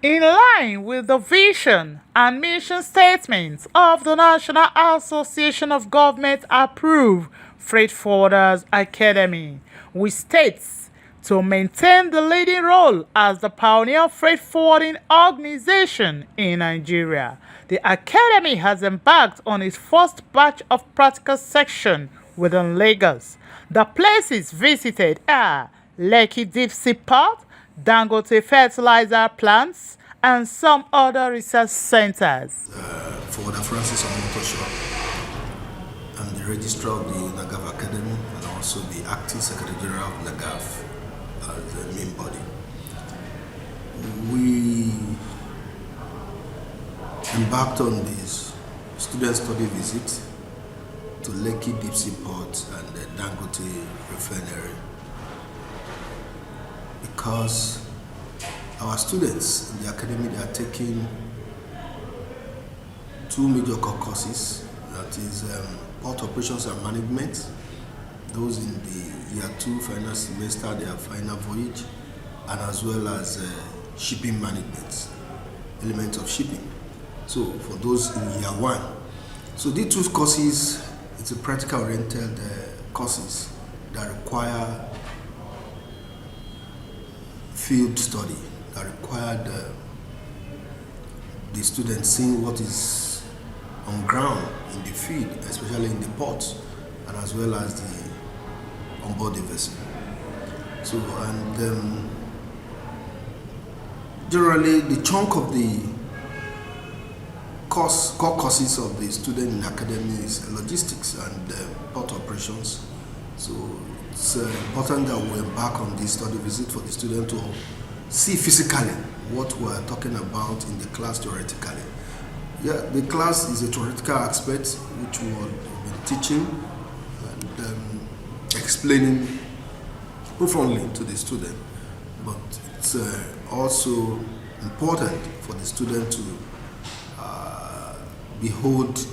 In line with the vision and mission statements of the National Association of Government-Approved Freight Forwarders Academy, which states to maintain the leading role as the pioneer freight forwarding organization in Nigeria. The Academy has embarked on its first batch of practical section within Lagos. The places visited are Lekki Deep Sea Port, Dangote Fertilizer plants, and some other research centers. For the Francis Motor Shop, I'm the registrar of the NAGAFF Academy and also the acting secretary general of NAGAFF as the main body. We embarked on this student study visit to Lekki Deep Sea Port and the Dangote refinery because our students in the academy, they are taking two major courses, that is port operations and management. Those in the year 2 final semester, their final voyage, and as well as shipping management, elements of shipping. So for those in year 1. So these two courses, it's a practical oriented courses that require field study, that required the students seeing what is on ground in the field, especially in the ports, and as well as the onboard the vessel. So, and generally the chunk of the core courses of the student in academy is logistics and port operations. So it's important that we embark on this study visit for the student to see physically what we're talking about in the class theoretically. Yeah, the class is a theoretical aspect which we will be teaching and explaining profoundly to the student, but it's also important for the student to behold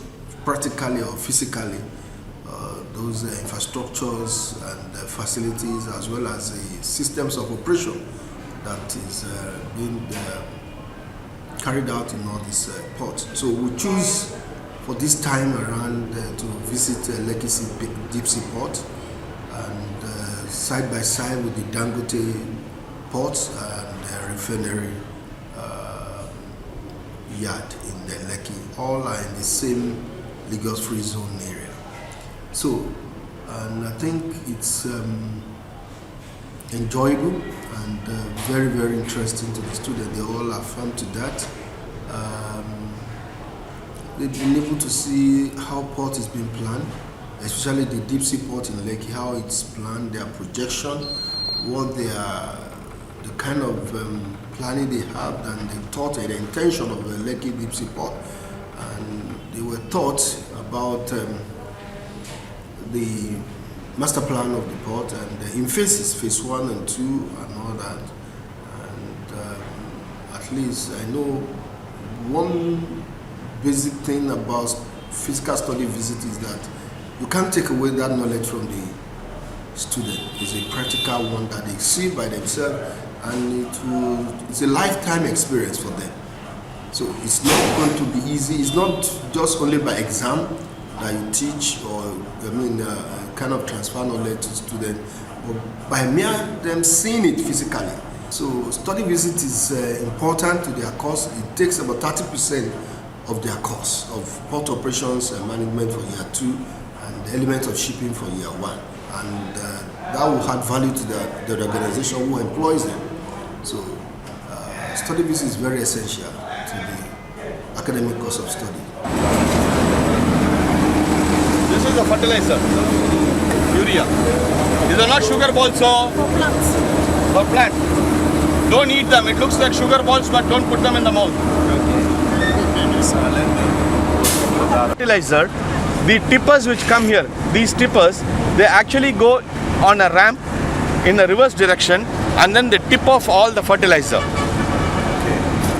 practically or physically those infrastructures and facilities, as well as the systems of operation that is being carried out in all these ports. So we choose for this time around to visit Lekki Deep Sea Port, and side by side with the Dangote port and the refinery yard in the Lekki. All are in the same Lagos Free Zone area. So, and I think it's enjoyable and very, very interesting to the student. They all affirm to that. They've been able to see how port is being planned, especially the deep sea port in Lekki, how it's planned, their projection, what they are, the kind of planning they have, and the thought and the intention of the Lekki deep sea port. And they were taught about the master plan of the port and in phases, phase 1 and 2 and all that. And at least I know one basic thing about physical study visit is that you can't take away that knowledge from the student. It's a practical one that they see by themselves, and it's a lifetime experience for them. So it's not going to be easy. It's not just only by exam that you teach, or kind of transfer knowledge to students, but by mere them seeing it physically. So study visit is important to their course. It takes about 30% of their course of port operations and management for year 2 and the elements of shipping for year 1. And that will add value to the organization who employs them. So study visit is very essential to the academic course of study. This is the fertilizer, urea. These are not sugar balls for plants. Don't eat them. It looks like sugar balls, but don't put them in the mouth. Fertilizer, the tippers which come here, these tippers, they actually go on a ramp in the reverse direction, and then they tip off all the fertilizer.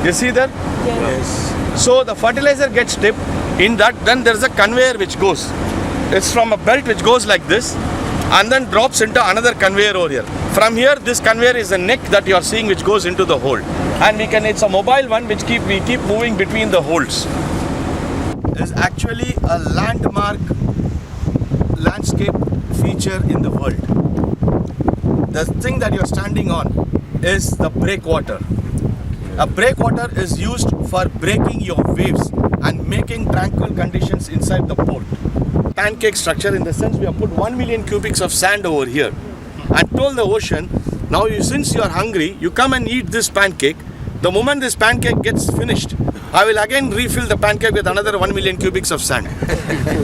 You see that? Yes. So the fertilizer gets tipped in that, then there's a conveyor which goes. It's from a belt which goes like this, and then drops into another conveyor over here. From here, this conveyor is the neck that you are seeing, which goes into the hole, and it's a mobile one which we keep moving between the holes. Is actually a landmark landscape feature in the world. The thing that you're standing on is the breakwater. A breakwater is used for breaking your waves and making tranquil conditions inside the port. Pancake structure, in the sense we have put 1 million cubics of sand over here and told the ocean, now since you are hungry, you come and eat this pancake. The moment this pancake gets finished, I will again refill the pancake with another 1 million cubics of sand.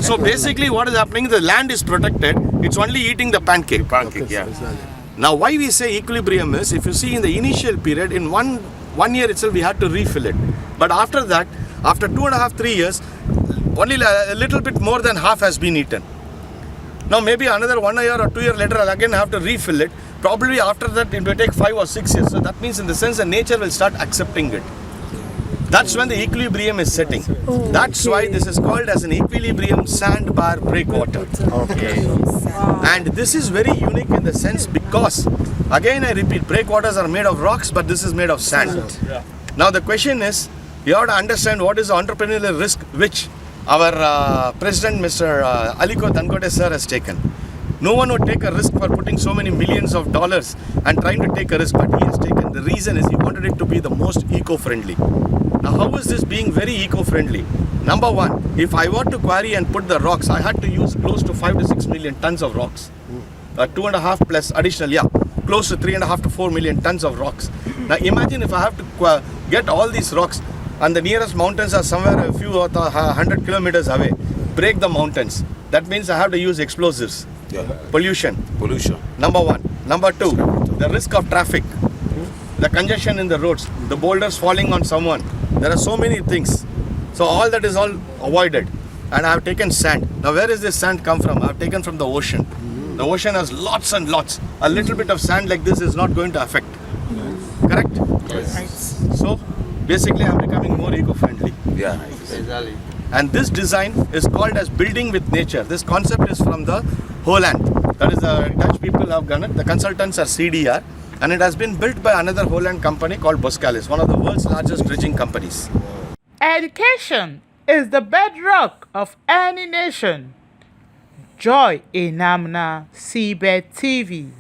So basically what is happening, the land is protected, it's only eating the pancake. Now why we say equilibrium is, if you see in the initial period, in one year itself we had to refill it. But after that, after 2.5, 3 years, only a little bit more than half has been eaten. Now maybe another 1 year or 2 years later I'll again have to refill it. Probably after that it will take 5 or 6 years. So that means in the sense that nature will start accepting it. That's when the equilibrium is setting. That's why this is called as an equilibrium sandbar breakwater. Okay. And this is very unique in the sense because, again I repeat, breakwaters are made of rocks, but this is made of sand. Now the question is, you have to understand what is the entrepreneurial risk which our President Mr. Aliko Dangote sir has taken. No one would take a risk for putting so many millions of dollars and trying to take a risk, but he has taken. The reason is he wanted it to be the most eco-friendly. Now how is this being very eco-friendly? Number one, if I were to quarry and put the rocks, I had to use close to 5 to 6 million tons of rocks. 2.5 plus additional, close to 3.5 to 4 million tons of rocks. Now imagine if I have to get all these rocks and the nearest mountains are somewhere a few 100 kilometers away, break the mountains. That means I have to use explosives. Pollution. Number one. Number two, the risk of traffic, the congestion in the roads, the boulders falling on someone. There are so many things. So all that is all avoided. And I have taken sand. Now where is this sand come from? I have taken from the ocean. The ocean has lots and lots. A little bit of sand like this is not going to affect. Correct? Yes. So basically I'm becoming more eco-friendly. Yeah. And this design is called as building with nature. This concept is from the Holland. That is the Dutch people have done it. The consultants are CDR. And it has been built by another Holland company called Boskalis, one of the world's largest dredging companies. Education is the bedrock of any nation. Joy Enamna, Seabed TV.